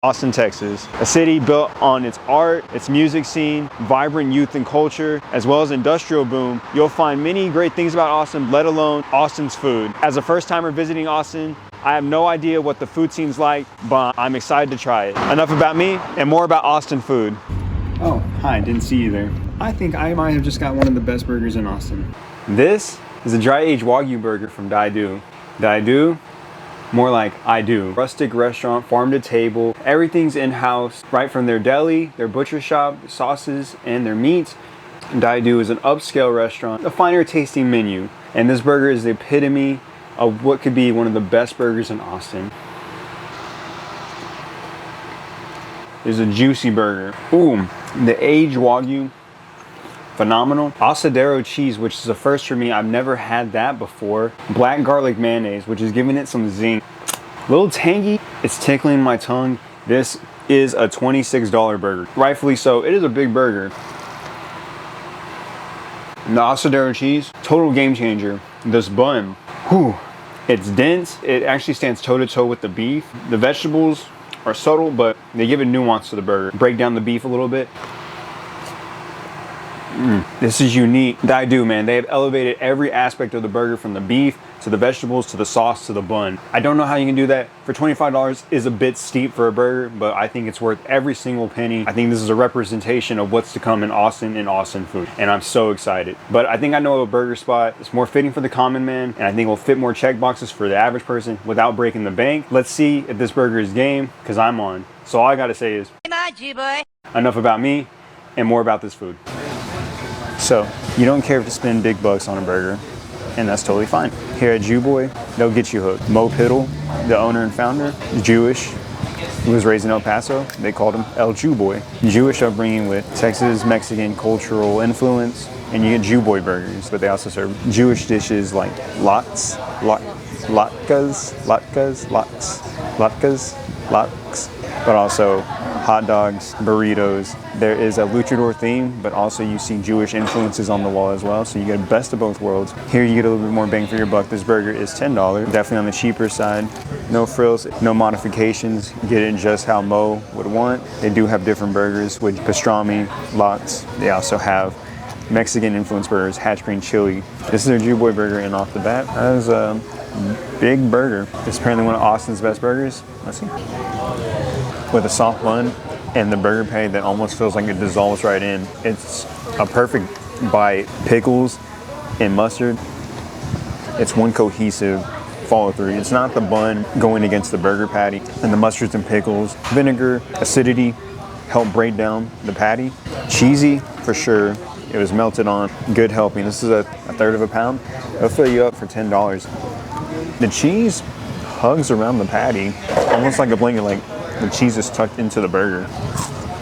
Austin, Texas, a city built on its art, its music scene, vibrant youth and culture, as well as industrial boom. You'll find many great things about Austin, let alone Austin's food. As a first timer visiting Austin, I have no idea what the food scene's like, but I'm excited to try it. Enough about me and more about Austin food. Oh, hi, didn't see you there. I think I might have just got one of the best burgers in Austin. This is a dry-aged Wagyu burger from Dai Due. Dai Due? More like I do. Rustic restaurant, farm to table, everything's in-house, right from their deli, their butcher shop, sauces, and their meats. Dai Due is an upscale restaurant, a finer tasting menu, and this burger is the epitome of what could be one of the best burgers in Austin. It's a juicy burger. Ooh, the aged Wagyu, phenomenal. Asadero cheese, which is a first for me. I've never had that before. Black garlic mayonnaise, which is giving it some zing. A little tangy, it's tickling my tongue. This is a $26 burger. Rightfully so, it is a big burger. And the Asadero cheese, total game changer. This bun, whew, it's dense. It actually stands toe to toe with the beef. The vegetables are subtle, but they give a nuance to the burger. Break down the beef a little bit. This is unique. Dai Due, man, they have elevated every aspect of the burger, from the beef to the vegetables to the sauce to the bun. I don't know how you can do that. For $25 is a bit steep for a burger, but I think it's worth every single penny. I think this is a representation of what's to come in Austin and Austin food, and I'm so excited. But I think I know a burger spot that's more fitting for the common man, and I think will fit more check boxes for the average person without breaking the bank. Let's see if this burger is game, because I'm on. So all I gotta say is, enough about me and more about this food. So, you don't care to spend big bucks on a burger, and that's totally fine. Here at Jewboy, they'll get you hooked. Mo Piddle, the owner and founder, Jewish, he was raised in El Paso. They called him El Jewboy. Jewish upbringing with Texas, Mexican cultural influence, and you get Jewboy Burgers, but they also serve Jewish dishes like latkes, but also hot dogs, burritos. There is a luchador theme, but also you see Jewish influences on the wall as well, so you get best of both worlds. Here you get a little bit more bang for your buck. This burger is $10, definitely on the cheaper side. No frills, no modifications. Get it just how Mo would want. They do have different burgers with pastrami, lox. They also have Mexican influenced burgers, hatch green chili. This is their Jewboy burger, and off the bat, that is a big burger. It's apparently one of Austin's best burgers. Let's see. With a soft bun and the burger patty that almost feels like it dissolves right in. It's a perfect bite. Pickles and mustard. It's one cohesive follow through. It's not the bun going against the burger patty, and the mustards and pickles. Vinegar, acidity help break down the patty. Cheesy for sure. It was melted on. Good helping. This is a third of a pound. It'll fill you up for $10. The cheese hugs around the patty, almost like a blanket, like the cheese is tucked into the burger.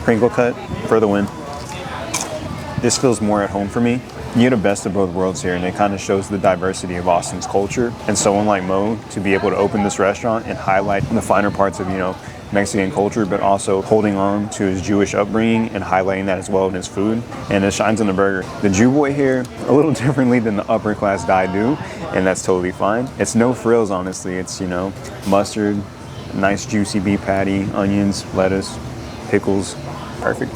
Crinkle cut for the win. This feels more at home for me. You get a best of both worlds here, and it kind of shows the diversity of Austin's culture. And someone like Mo, to be able to open this restaurant and highlight the finer parts of, Mexican culture, but also holding on to his Jewish upbringing and highlighting that as well in his food. And it shines on the burger. The Jewboy here, a little differently than the upper class Dai Due, and that's totally fine. It's no frills, honestly. It's, mustard, nice juicy beef patty, onions, lettuce, pickles. Perfect.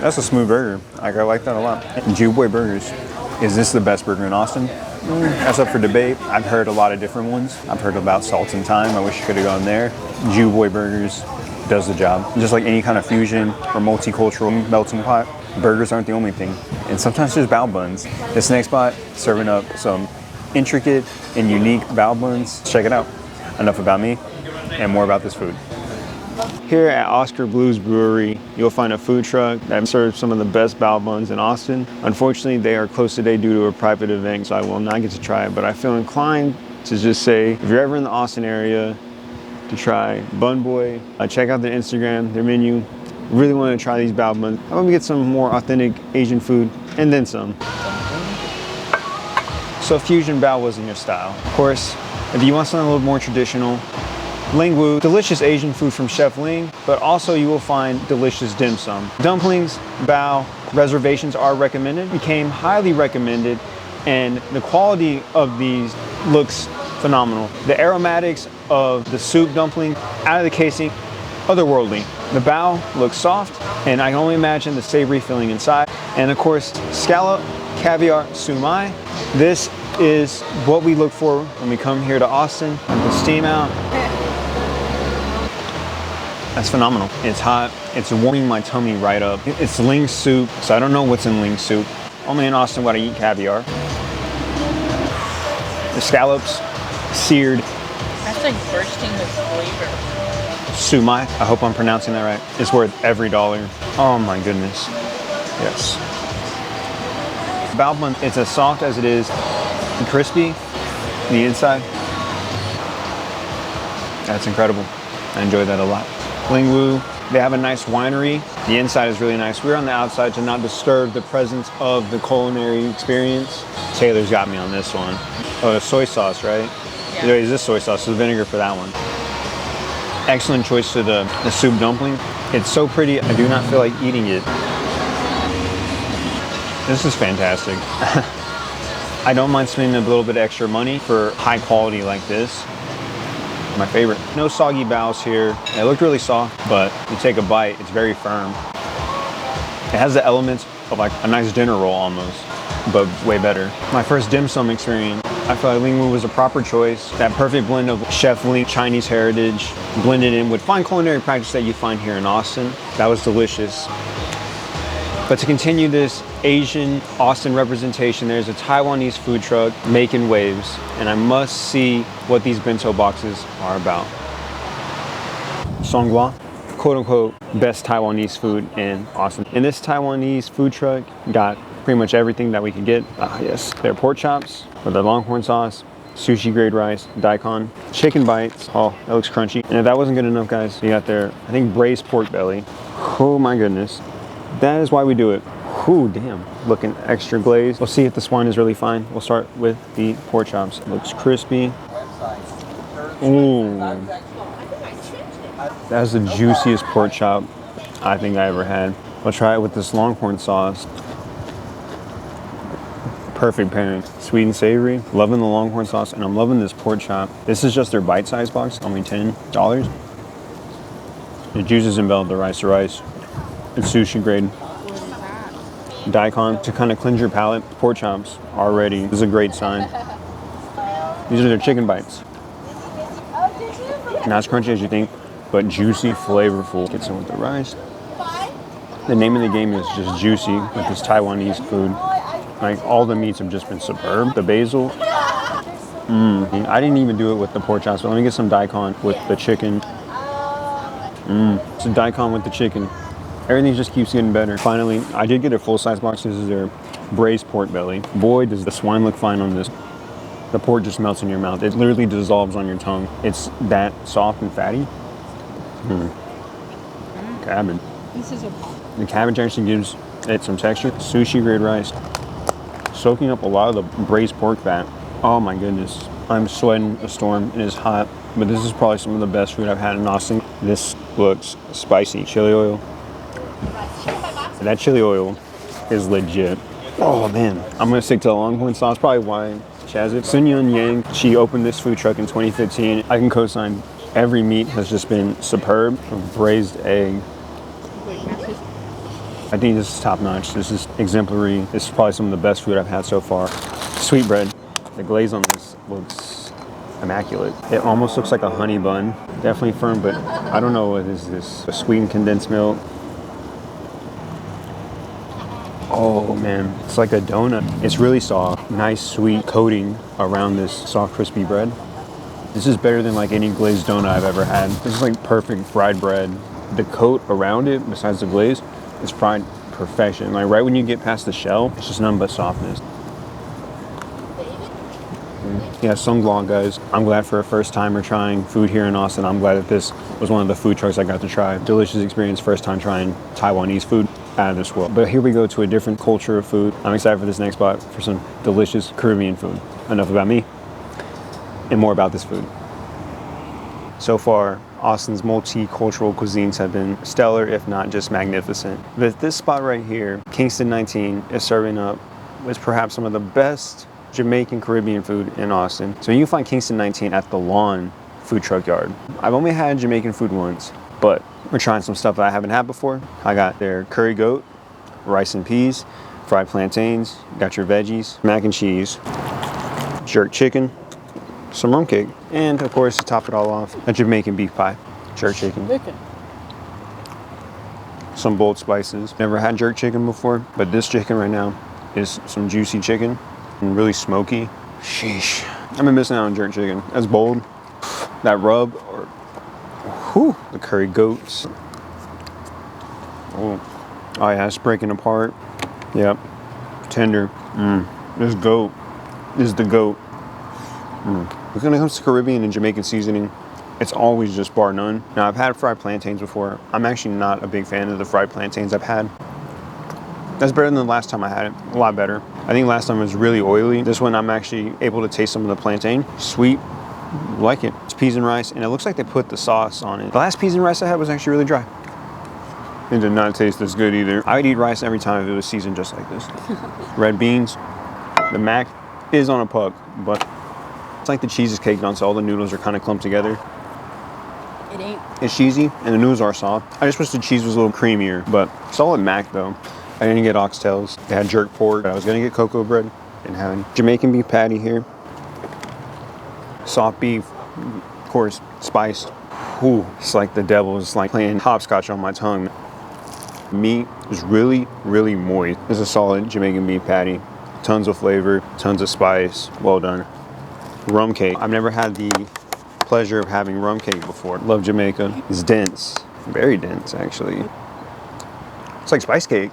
That's a smooth burger. I like that a lot. Jewboy Burgers. Is this the best burger in Austin? That's up for debate. I've heard a lot of different ones. I've heard about Salt and Thyme. I wish I could have gone there. Jewboy Burgers does the job. Just like any kind of fusion or multicultural melting pot, burgers aren't the only thing. And sometimes there's bao buns. This next spot, serving up some intricate and unique bao buns. Check it out. Enough about me and more about this food. Here at Oscar Blues Brewery, you'll find a food truck that serves some of the best bao buns in Austin. Unfortunately, they are closed today due to a private event, so I will not get to try it, but I feel inclined to just say, if you're ever in the Austin area, to try Bun Boy. Check out their Instagram, their menu. Really want to try these bao buns. I'm gonna get some more authentic Asian food, and then some. So fusion bao wasn't your style. Of course, if you want something a little more traditional, Ling Wu, delicious Asian food from Chef Ling, but also you will find delicious dim sum. Dumplings, bao, reservations are recommended, became highly recommended, and the quality of these looks phenomenal. The aromatics of the soup dumpling out of the casing, otherworldly. The bao looks soft, and I can only imagine the savory filling inside. And of course, scallop, caviar, sumai. This is what we look for when we come here to Austin. The steam out. That's phenomenal. It's hot. It's warming my tummy right up. It's Ling soup, so I don't know what's in Ling soup. Only in Austin would I eat caviar. The scallops, seared. That's like bursting with flavor. Sumai, I hope I'm pronouncing that right. It's worth every dollar. Oh my goodness. Yes. Bao bun, it's as soft as it is and crispy. The inside. That's incredible. I enjoy that a lot. Ling Wu, they have a nice winery. The inside is really nice. We're on the outside to not disturb the presence of the culinary experience. Taylor's got me on this one. Oh, the soy sauce, right? Yeah. There is this soy sauce, so the vinegar for that one. Excellent choice to the soup dumpling. It's so pretty, I do not feel like eating it. This is fantastic. I don't mind spending a little bit extra money for high quality like this. My favorite. No soggy baos here. It looked really soft, but you take a bite, it's very firm. It has the elements of like a nice dinner roll almost, but way better. My first dim sum experience, I feel like Ling Wu was a proper choice. That perfect blend of Chef Ling Chinese heritage blended in with fine culinary practice that you find here in Austin. That was delicious. But to continue this Asian Austin representation, there's a Taiwanese food truck making waves, and I must see what these bento boxes are about. Songhua, quote unquote, best Taiwanese food in Austin. And this Taiwanese food truck got pretty much everything that we could get. Yes, their pork chops with the longhorn sauce, sushi grade rice, daikon, chicken bites. Oh, that looks crunchy. And if that wasn't good enough, guys, you got their, I think, braised pork belly. Oh my goodness. That is why we do it. Ooh, damn. Looking extra glazed. We'll see if the swine is really fine. We'll start with the pork chops. It looks crispy. Ooh. That's the juiciest pork chop I think I ever had. I'll try it with this longhorn sauce. Perfect pairing. Sweet and savory. Loving the longhorn sauce, and I'm loving this pork chop. This is just their bite-sized box, only $10. The juices envelop the rice to rice. It's sushi grade. Daikon to kind of cleanse your palate. Pork chops already. This is a great sign. These are their chicken bites. Not as crunchy as you think, but juicy, flavorful. Get some with the rice. The name of the game is just juicy with this Taiwanese food. Like all the meats have just been superb. The basil. I didn't even do it with the pork chops, but let me get some daikon with the chicken. Some daikon with the chicken. Everything just keeps getting better. Finally, I did get a full-size box. This is their braised pork belly. Boy, does the swine look fine on this. The pork just melts in your mouth. It literally dissolves on your tongue. It's that soft and fatty. Cabbage. The cabbage actually gives it some texture. Sushi grade rice. Soaking up a lot of the braised pork fat. Oh my goodness. I'm sweating a storm. It is hot, but this is probably some of the best food I've had in Austin. This looks spicy. Chili oil. That chili oil is legit. Oh man, I'm gonna stick to the longhorn sauce, probably why she has it. Sun Yun Yang, she opened this food truck in 2015. I can co-sign, every meat has just been superb. Braised egg. I think this is top notch. This is exemplary. This is probably some of the best food I've had so far. Sweetbread, the glaze on this looks immaculate. It almost looks like a honey bun. Definitely firm, but I don't know what is this. A sweetened condensed milk. Oh man, it's like a donut. It's really soft. Nice sweet coating around this soft crispy bread. This is better than like any glazed donut I've ever had. This is like perfect fried bread. The coat around it, besides the glaze, is fried perfection. Like right when you get past the shell, it's just nothing but softness. Yeah, Songhua, guys. I'm glad for a first timer trying food here in Austin. I'm glad that this was one of the food trucks I got to try. Delicious experience, first time trying Taiwanese food out of this world. But here we go to a different culture of food. I'm excited for this next spot for some delicious Caribbean food. Enough about me and more about this food. So far, Austin's multicultural cuisines have been stellar, if not just magnificent. But this spot right here, Kingston 19, is serving up with perhaps some of the best Jamaican Caribbean food in Austin. So you can find Kingston 19 at the Lawn Food Truck Yard. I've only had Jamaican food once, But we're trying some stuff that I haven't had before. I got their curry goat, rice and peas, fried plantains, got your veggies, mac and cheese, jerk chicken, some rum cake, and of course to top it all off, a Jamaican beef pie, jerk chicken. Some bold spices. Never had jerk chicken before, but this chicken right now is some juicy chicken and really smoky. Sheesh. I've been missing out on jerk chicken. That's bold. That rub, or whew, the curry goats. Oh yeah, it's breaking apart. Yep, tender. This goat is the goat. When it comes to Caribbean and Jamaican seasoning, it's always just bar none. Now, I've had fried plantains before. I'm actually not a big fan of the fried plantains I've had. That's better than the last time I had it, a lot better. I think last time it was really oily. This one, I'm actually able to taste some of the plantain. Sweet, like it. It's peas and rice, and it looks like they put the sauce on it. The last peas and rice I had was actually really dry. It did not taste as good either. I'd eat rice every time if it was seasoned just like this. Red beans. The mac is on a puck, but it's like the cheese is caked on, so all the noodles are kind of clumped together. It ain't. It's cheesy, and the noodles are soft. I just wish the cheese was a little creamier, but solid mac though. I didn't get oxtails. They had jerk pork. I was gonna get cocoa bread. Didn't have any. Jamaican beef patty here. Soft beef, of course, spiced. Ooh, it's like the devil is like playing hopscotch on my tongue. Meat is really, really moist. It's a solid Jamaican beef patty. Tons of flavor, tons of spice. Well done. Rum cake. I've never had the pleasure of having rum cake before. Love Jamaica. It's dense, very dense actually. It's like spice cake.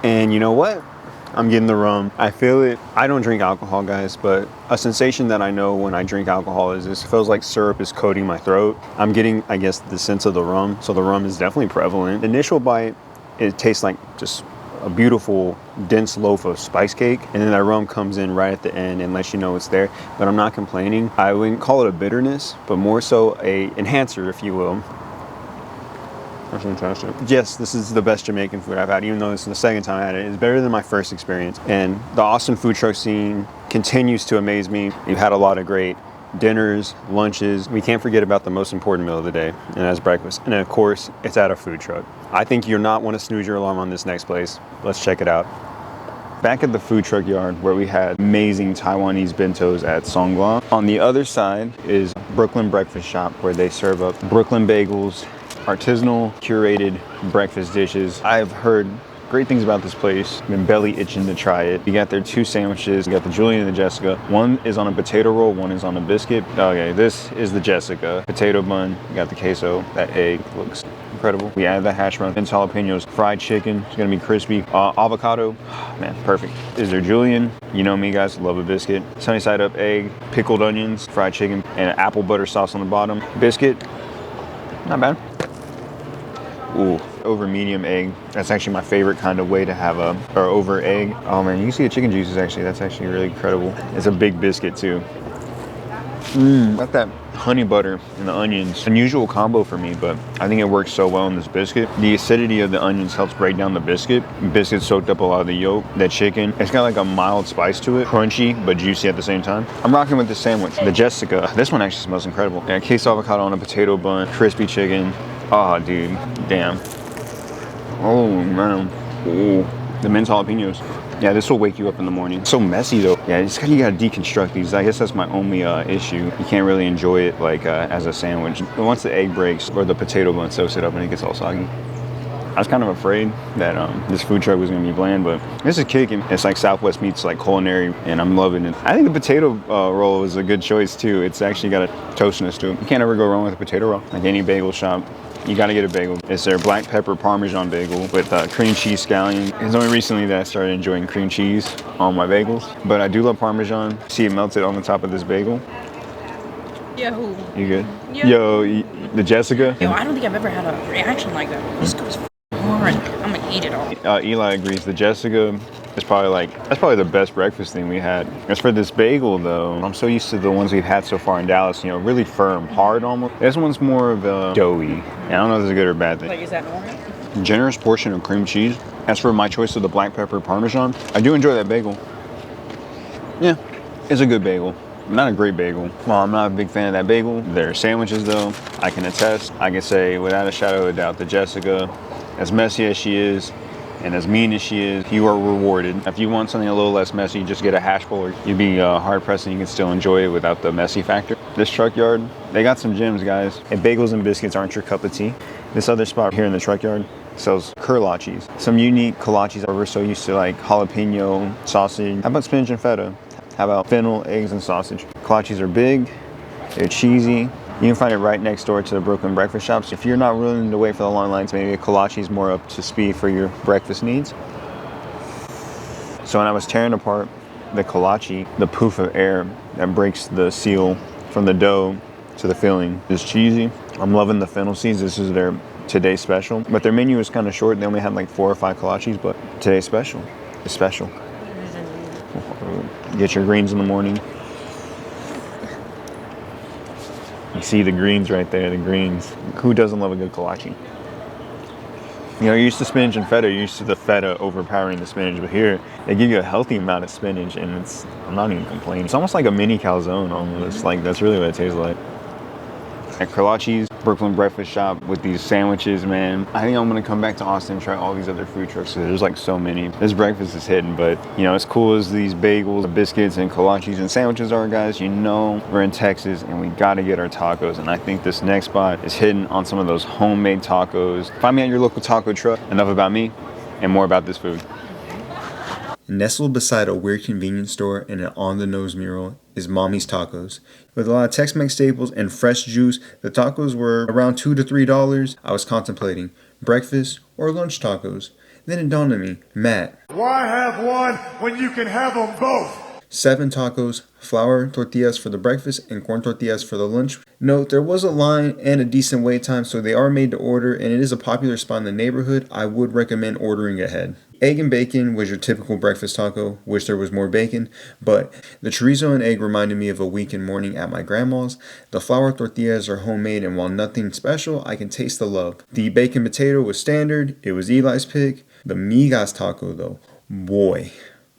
And you know what? I'm getting the rum. I feel it. I don't drink alcohol, guys, but a sensation that I know when I drink alcohol is this feels like syrup is coating my throat. I'm getting, I guess, the sense of the rum. So the rum is definitely prevalent. Initial bite, it tastes like just a beautiful dense loaf of spice cake, and then that rum comes in right at the end and lets you know it's there. But I'm not complaining. I wouldn't call it a bitterness, but more so a enhancer, if you will. That's fantastic. Yes, this is the best Jamaican food I've had, even though this is the second time I had it. It's better than my first experience. And the Austin food truck scene continues to amaze me. We've had a lot of great dinners, lunches. We can't forget about the most important meal of the day, and that's breakfast. And of course, it's at a food truck. I think you'll not want to snooze your alarm on this next place. Let's check it out. Back at the food truck yard where we had amazing Taiwanese bentos at Songguan. On the other side is Brooklyn Breakfast Shop, where they serve up Brooklyn bagels, artisanal, curated breakfast dishes. I've heard great things about this place. Been belly itching to try it. You got their two sandwiches. You got the Julian and the Jessica. One is on a potato roll, one is on a biscuit. Okay, this is the Jessica. Potato bun, you got the queso. That egg looks incredible. We added the hash brown, and jalapenos, fried chicken. It's gonna be crispy. Avocado, man, perfect. Is there Julian? You know me, guys, love a biscuit. Sunny side up egg, pickled onions, fried chicken, and apple butter sauce on the bottom. Biscuit, not bad. Ooh, over medium egg. That's actually my favorite kind of way to have or over egg. Oh man, you can see the chicken juices actually. That's actually really incredible. It's a big biscuit too. Got that honey butter and the onions. Unusual combo for me, but I think it works so well in this biscuit. The acidity of the onions helps break down the biscuit. Biscuit soaked up a lot of the yolk. That chicken, it's got like a mild spice to it. Crunchy, but juicy at the same time. I'm rocking with the sandwich. The Jessica, this one actually smells incredible. Yeah, queso avocado on a potato bun, crispy chicken. Oh, dude, damn. Oh, man. Ooh, the mint jalapenos. Yeah, this will wake you up in the morning. It's so messy though. Yeah, you gotta deconstruct these. I guess that's my only issue. You can't really enjoy it like as a sandwich. But once the egg breaks or the potato bun soaks it up and it gets all soggy. I was kind of afraid that this food truck was gonna be bland, but this is kicking. It's like Southwest meets like culinary, and I'm loving it. I think the potato roll is a good choice too. It's actually got a toastiness to it. You can't ever go wrong with a potato roll. Like any bagel shop, you gotta get a bagel. It's their black pepper Parmesan bagel with cream cheese scallion. It's only recently that I started enjoying cream cheese on my bagels, but I do love Parmesan. See it melted on the top of this bagel. Yo. You good? Yeah. Yo, the Jessica? Yo, I don't think I've ever had a reaction like that. This goes hard. I'm gonna eat it all. Eli agrees. The Jessica is probably that's probably the best breakfast thing we had. As for this bagel though, I'm so used to the ones we've had so far in Dallas, you know, really firm, hard almost. This one's more of a doughy. And I don't know if this is a good or bad thing. Like, is that normal? Generous portion of cream cheese. As for my choice of the black pepper Parmesan, I do enjoy that bagel. Yeah, it's a good bagel. Not a great bagel. Well, I'm not a big fan of that bagel. Their sandwiches though, I can attest. I can say without a shadow of a doubt that Jessica, as messy as she is, and as mean as she is, you are rewarded. If you want something a little less messy, just get a hash bowl. You'd be hard pressed and you can still enjoy it without the messy factor. This truck yard, they got some gems, guys. If bagels and biscuits aren't your cup of tea, this other spot here in the truck yard sells Kerlaches. Some unique kolaches. We're so used to like jalapeno, sausage. How about spinach and feta? How about fennel, eggs, and sausage? Kolaches are big, they're cheesy. You can find it right next door to the Brooklyn breakfast shops. If you're not willing to wait for the long lines, maybe a kolache is more up to speed for your breakfast needs. So when I was tearing apart the kolache, the poof of air that breaks the seal from the dough to the filling is cheesy. I'm loving the fennel seeds. This is their today's special. But their menu is kind of short. They only had like 4 or 5 kolaches, but today's special is special. Get your greens in the morning. You see the greens right there, the greens. Who doesn't love a good kolache? You know, you're used to spinach and feta, you're used to the feta overpowering the spinach, but here, they give you a healthy amount of spinach, and I'm not even complaining. It's almost like a mini calzone almost. Like, that's really what it tastes like. At Kerlaches, Brooklyn breakfast shop with these sandwiches, man. I think I'm gonna come back to Austin and try all these other food trucks. There's like so many. This breakfast is hidden, but you know, as cool as these bagels, biscuits, and kolaches and sandwiches are, guys, you know we're in Texas and we gotta get our tacos. And I think this next spot is hidden on some of those homemade tacos. Find me at your local taco truck. Enough about me and more about this food. Nestled beside a weird convenience store and an on-the-nose mural is Mami's Tacos. With a lot of Tex-Mex staples and fresh juice, the tacos were around $2 to $3. I was contemplating breakfast or lunch tacos. Then it dawned on me, Matt, why have one when you can have them both? 7 tacos, flour tortillas for the breakfast and corn tortillas for the lunch. Note, there was a line and a decent wait time, so they are made to order, and it is a popular spot in the neighborhood. I would recommend ordering ahead. Egg and bacon was your typical breakfast taco. Wish there was more bacon, but the chorizo and egg reminded me of a weekend morning at my grandma's. The flour tortillas are homemade, and while nothing special, I can taste the love. The bacon potato was standard. It was Eli's pick. The migas taco, though, boy.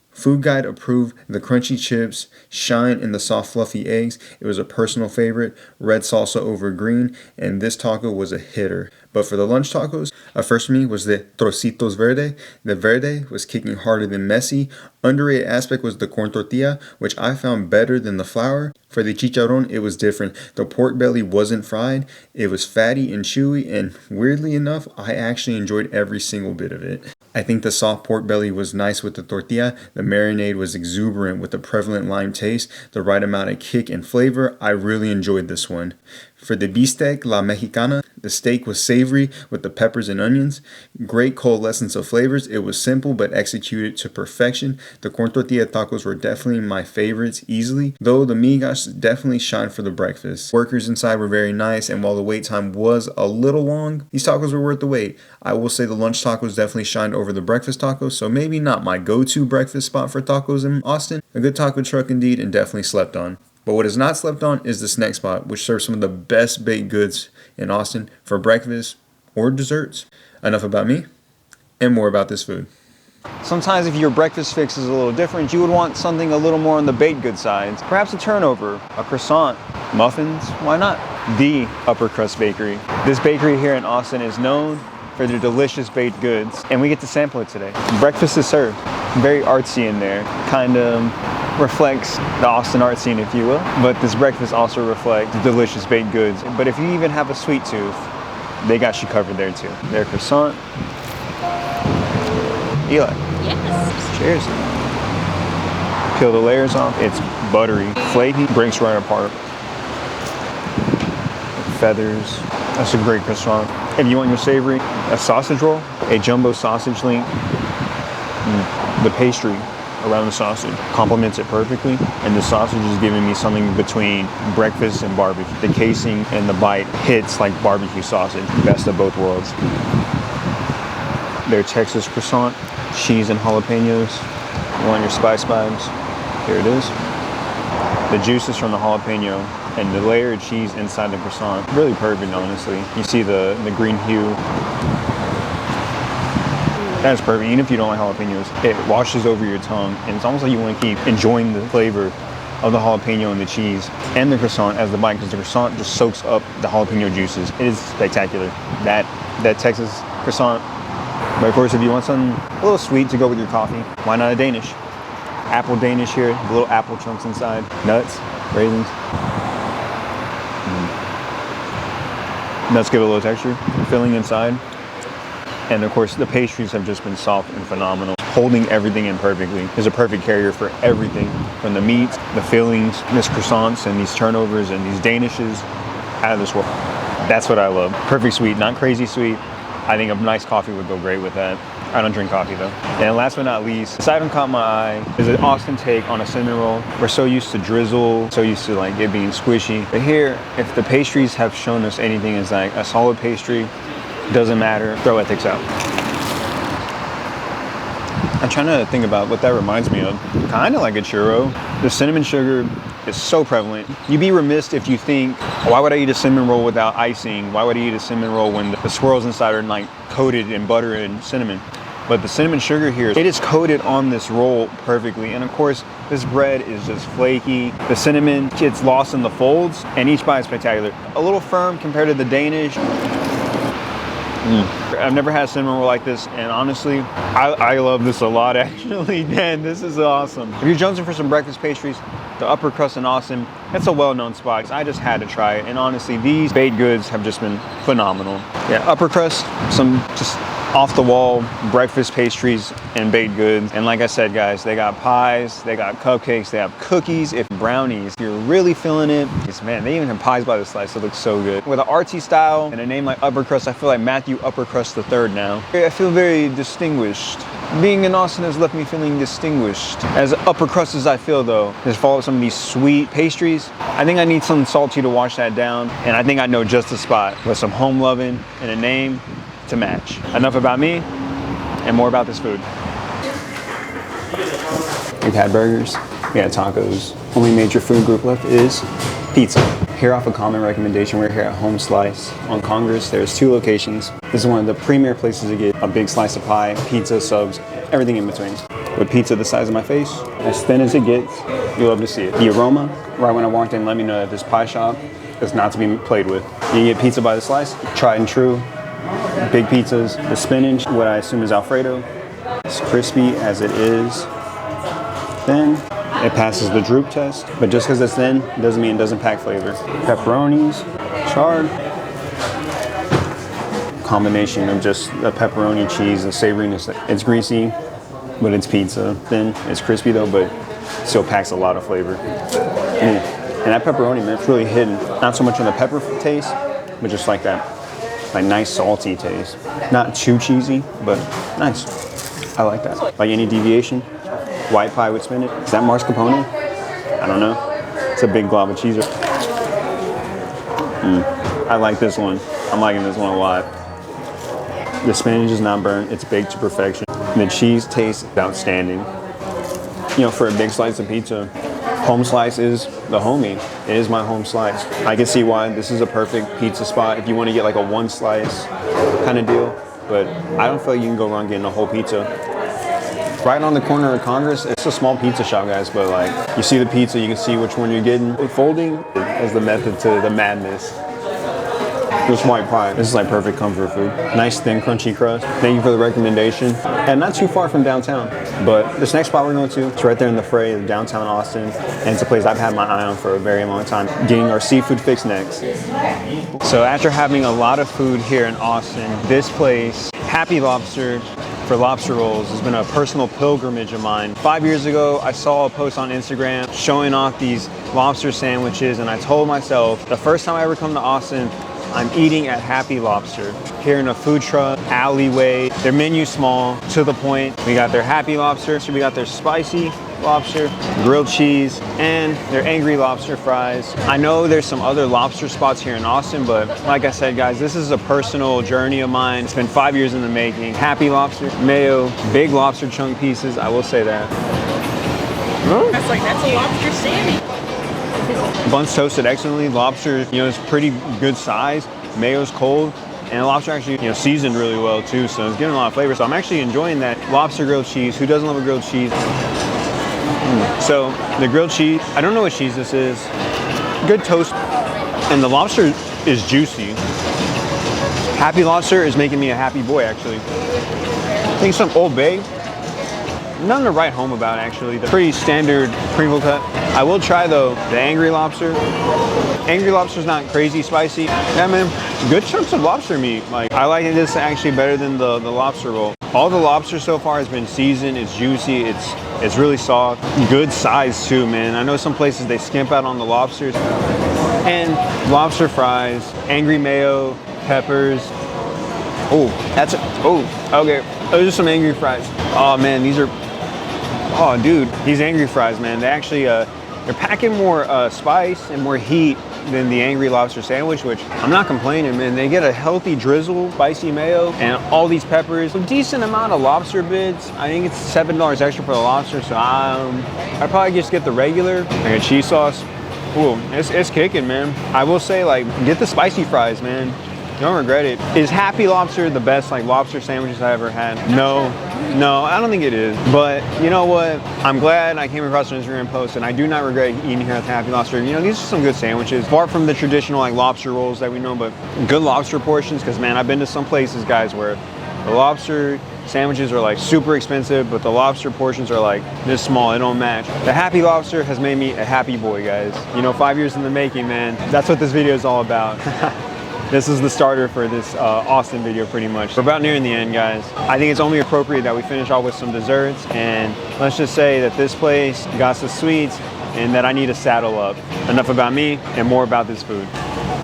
Food Guide approved. The crunchy chips shine in the soft fluffy eggs. It was a personal favorite. Red salsa over green, and this taco was a hitter. But for the lunch tacos, first for me was the Trocitos Verde. The verde was kicking harder than messy. Underrated aspect was the corn tortilla, which I found better than the flour. For the chicharron, it was different. The pork belly wasn't fried. It was fatty and chewy, and weirdly enough, I actually enjoyed every single bit of it. I think the soft pork belly was nice with the tortilla. The marinade was exuberant with the prevalent lime taste, the right amount of kick and flavor. I really enjoyed this one. For the bistec la mexicana, the steak was savory with the peppers and onions. Great coalescence of flavors. It was simple but executed to perfection. The corn tortilla tacos were definitely my favorites easily, though the migas definitely shine for the breakfast. Workers inside were very nice, and while the wait time was a little long, these tacos were worth the wait. I will say the lunch tacos definitely shined over the breakfast tacos, so maybe not my go-to breakfast spot for tacos in Austin. A good taco truck indeed, and definitely slept on. But what is not slept on is this next spot, which serves some of the best baked goods in Austin for breakfast or desserts. Enough about me and more about this food. Sometimes if your breakfast fix is a little different, you would want something a little more on the baked good side. Perhaps a turnover, a croissant, muffins, why not? The Upper Crust Bakery. This bakery here in Austin is known for their delicious baked goods, and we get to sample it today. Breakfast is served. Very artsy in there, kind of reflects the Austin art scene, if you will. But this breakfast also reflects the delicious baked goods. But if you even have a sweet tooth, they got you covered there too. Their croissant. Eli. Yes. Cheers. Peel the layers off. It's buttery, flaky, breaks right apart. Feathers. That's a great croissant. If you want your savory, a sausage roll, a jumbo sausage link. The pastry around the sausage complements it perfectly, and the sausage is giving me something between breakfast and barbecue. The casing and the bite hits like barbecue sausage. Best of both worlds. Their Texas croissant, cheese and jalapenos. You want your spice vibes? Here it is. The juices from the jalapeno and the layer of cheese inside the croissant. Really perfect, honestly. You see the green hue. That's perfect. Even if you don't like jalapenos, it washes over your tongue, and it's almost like you want to keep enjoying the flavor of the jalapeno and the cheese and the croissant as the bite, because the croissant just soaks up the jalapeno juices. It is spectacular. That Texas croissant. But of course, if you want something a little sweet to go with your coffee, why not a Danish? Apple Danish here, little apple chunks inside, nuts, raisins. Nuts give it a little texture, filling inside. And of course, the pastries have just been soft and phenomenal, holding everything in perfectly. It's a perfect carrier for everything, from the meats, the fillings, these croissants, and these turnovers, and these Danishes, out of this world. That's what I love. Perfect sweet, not crazy sweet. I think a nice coffee would go great with that. I don't drink coffee though. And last but not least, this item caught my eye is an Austin take on a cinnamon roll. We're so used to drizzle, so used to like it being squishy. But here, if the pastries have shown us anything, is like a solid pastry, doesn't matter, throw ethics out. I'm trying to think about what that reminds me of. Kind of like a churro. The cinnamon sugar is so prevalent. You'd be remiss if you think, why would I eat a cinnamon roll without icing? Why would I eat a cinnamon roll when the swirls inside are like coated in butter and cinnamon? But the cinnamon sugar here, it is coated on this roll perfectly. And of course, this bread is just flaky. The cinnamon gets lost in the folds, and each bite is spectacular. A little firm compared to the Danish. I've never had a cinnamon roll like this, and honestly, I love this a lot actually. Man, this is awesome. If you're jonesing for some breakfast pastries, the Upper Crust in Austin, it's a well-known spot. I just had to try it, and honestly, these baked goods have just been phenomenal. Yeah, Upper Crust, some just off-the-wall breakfast pastries and baked goods. And like I said, guys, they got pies, they got cupcakes, they have cookies, if brownies. If you're really feeling it, man, they even have pies by the slice. It looks so good. With an artsy style and a name like Upper Crust, I feel like Matthew Upper Crust III now. I feel very distinguished. Being in Austin has left me feeling distinguished. As upper crust as I feel though, just follow some of these sweet pastries. I think I need something salty to wash that down. And I think I know just the spot with some home loving and a name to match. Enough about me and more about this food. We've had burgers, we had tacos. Only major food group left is pizza. Here off a common recommendation, we're here at Home Slice on Congress. There's 2 locations. This is one of the premier places to get a big slice of pie, pizza, subs, everything in between. With pizza the size of my face, as thin as it gets, you'll love to see it. The aroma, right when I walked in, let me know that this pie shop is not to be played with. You get pizza by the slice, tried and true, big pizzas. The spinach, what I assume is Alfredo, it's crispy as it is, thin. It passes the droop test, but just because it's thin doesn't mean it doesn't pack flavor. Pepperonis, charred. Combination of just the pepperoni, cheese, and savoriness. It's greasy, but it's pizza. Thin, it's crispy though, but still packs a lot of flavor. And that pepperoni, man, it's really hidden. Not so much on the pepper taste, but just like that, like nice salty taste. Not too cheesy, but nice. I like that. Like any deviation, white pie with spinach. Is that mascarpone? I don't know. It's a big glob of cheese. I like this one. I'm liking this one a lot. The spinach is not burnt. It's baked to perfection. The cheese tastes outstanding. You know, for a big slice of pizza, Home Slice is the homie. It is my home slice. I can see why this is a perfect pizza spot if you want to get like a one slice kind of deal. But I don't feel like you can go wrong getting a whole pizza. Right on the corner of Congress, it's a small pizza shop, guys, but like, you see the pizza, you can see which one you're getting. Folding is the method to the madness. This white pie, this is like perfect comfort food. Nice thin crunchy crust. Thank you for the recommendation. And not too far from downtown, but this next spot we're going to, it's right there in the fray of downtown Austin, and it's a place I've had my eye on for a very long time. Getting our seafood fix next. So after having a lot of food here in Austin, this place, Happy Lobster, for lobster rolls has been a personal pilgrimage of mine. 5 years ago, I saw a post on Instagram showing off these lobster sandwiches, and I told myself, the first time I ever come to Austin, I'm eating at Happy Lobster. Here in a food truck, alleyway, their menu's small, to the point. We got their Happy Lobster, so we got their spicy lobster, grilled cheese, and their angry lobster fries. I know there's some other lobster spots here in Austin, but like I said, guys, this is a personal journey of mine. It's been 5 years in the making. Happy Lobster, mayo, big lobster chunk pieces, I will say that. That's a lobster Sammy. Bun's toasted excellently. Lobster, you know, it's pretty good size. Mayo's cold. And the lobster actually, you know, seasoned really well too, so it's getting a lot of flavor. So I'm actually enjoying that lobster grilled cheese. Who doesn't love a grilled cheese? So the grilled cheese, I don't know what cheese this is. Good toast, and the lobster is juicy. Happy Lobster is making me a happy boy, actually. I think some Old Bay. Nothing to write home about, actually. The pretty standard crinkle cut. I will try, though, the Angry Lobster. Angry Lobster's not crazy spicy. Yeah, man, good chunks of lobster meat. Like, I like this actually better than the lobster roll. All the lobster so far has been seasoned. It's juicy. It's really soft. Good size, too, man. I know some places they skimp out on the lobsters. And lobster fries, angry mayo, peppers. Oh, that's it. Oh, okay. Those are some angry fries. Oh, man, these are... Oh, dude, these angry fries, man, they actually, they're packing more spice and more heat than the Angry Lobster sandwich, which I'm not complaining, man. They get a healthy drizzle, spicy mayo, and all these peppers. A decent amount of lobster bits. I think it's $7 extra for the lobster, so I'd probably just get the regular. I got cheese sauce. Ooh, it's kicking, man. I will say, like, get the spicy fries, man. You don't regret it. Is Happy Lobster the best like lobster sandwiches I ever had? No, I don't think it is. But you know what? I'm glad I came across an Instagram post, and I do not regret eating here at the Happy Lobster. You know, these are some good sandwiches. Far from the traditional like lobster rolls that we know, but good lobster portions. Because man, I've been to some places, guys, where the lobster sandwiches are like super expensive, but the lobster portions are like this small. It don't match. The Happy Lobster has made me a happy boy, guys. You know, 5 years in the making, man. That's what this video is all about. This is the starter for this Austin video, pretty much. We're about nearing the end, guys. I think it's only appropriate that we finish off with some desserts, and let's just say that this place got some sweets and that I need to saddle up. Enough about me and more about this food.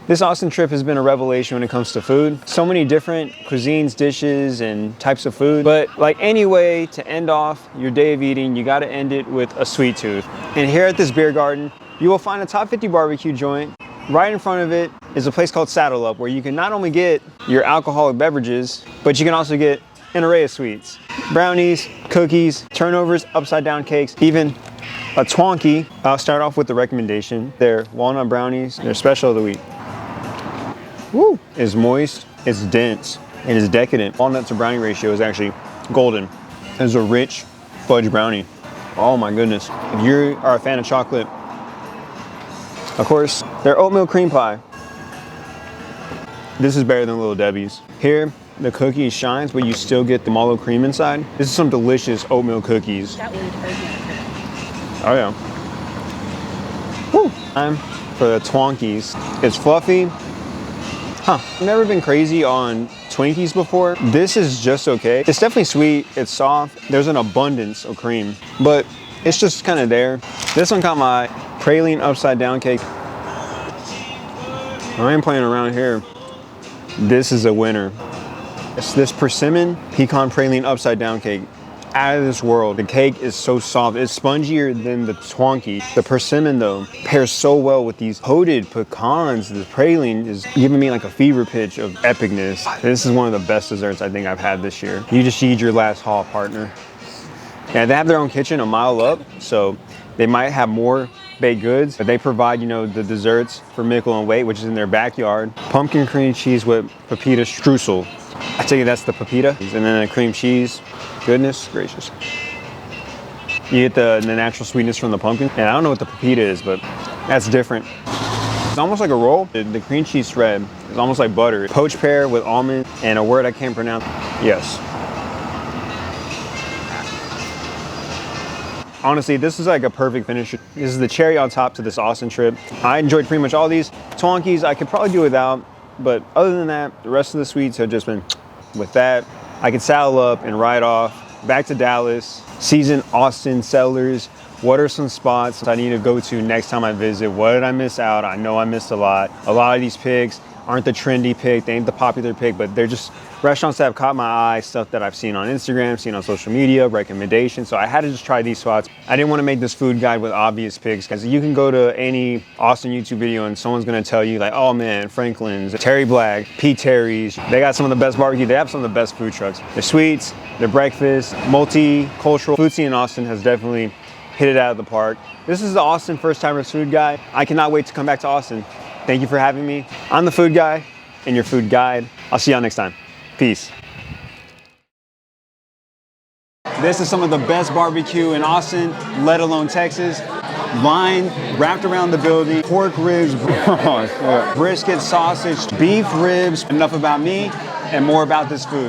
This Austin trip has been a revelation when it comes to food. So many different cuisines, dishes, and types of food. But like any way to end off your day of eating, you gotta end it with a sweet tooth. And here at this beer garden, you will find a top 50 barbecue joint. Right in front of it is a place called Saddle Up, where you can not only get your alcoholic beverages, but you can also get an array of sweets. Brownies, cookies, turnovers, upside down cakes, even a Twonky. I'll start off with the recommendation. They're walnut brownies. They're special of the week. Woo! It's moist, it's dense, and it's decadent. Walnut to brownie ratio is actually golden. It's a rich fudge brownie. Oh my goodness. If you are a fan of chocolate, of course, their oatmeal cream pie. This is better than Little Debbie's. Here, the cookie shines, but you still get the mallow cream inside. This is some delicious oatmeal cookies. That would hurt. Oh yeah. Woo! Time for the Twonkies. It's fluffy. I've never been crazy on Twinkies before. This is just okay. It's definitely sweet, it's soft. There's an abundance of cream, but it's just kind of there. This one caught my praline upside down cake. I ain't playing around here. This is a winner. It's this persimmon pecan praline upside down cake. Out of this world. The cake is so soft. It's spongier than the Twonky. The persimmon though pairs so well with these coated pecans. The praline is giving me like a fever pitch of epicness. This is one of the best desserts I think I've had this year. You just need your last haul, partner. Yeah, they have their own kitchen a mile up, so they might have more baked goods, but they provide, you know, the desserts for Mickle and Weight, which is in their backyard. Pumpkin cream cheese with pepita streusel. I tell you, that's the pepita. And then the cream cheese. Goodness gracious. You get the natural sweetness from the pumpkin. And I don't know what the pepita is, but that's different. It's almost like a roll. The cream cheese shred is almost like butter. Poached pear with almond and a word I can't pronounce. Yes. Honestly, this is like a perfect finish. This is the cherry on top to this Austin trip. I enjoyed pretty much all these. Twonkies I could probably do without, but other than that, the rest of the sweets have just been with that. I could saddle up and ride off back to Dallas, season Austin sellers. What are some spots I need to go to next time I visit? What did I miss out? I know I missed a lot. A lot of these picks aren't the trendy pick, they ain't the popular pick, but they're just restaurants that have caught my eye, stuff that I've seen on Instagram, seen on social media, recommendations. So I had to just try these spots. I didn't want to make this food guide with obvious picks, because you can go to any Austin YouTube video and someone's gonna tell you like, oh man, Franklin's, Terry Black, P. Terry's, they got some of the best barbecue, they have some of the best food trucks. Their sweets, their breakfast, multicultural. Food scene in Austin has definitely hit it out of the park. This is the Austin First Timers Food Guide. I cannot wait to come back to Austin. Thank you for having me. I'm the food guy and your food guide. I'll see y'all next time. Peace. This is some of the best barbecue in Austin, let alone Texas. Line wrapped around the building, pork ribs, brisket, sausage, beef ribs. Enough about me and more about this food.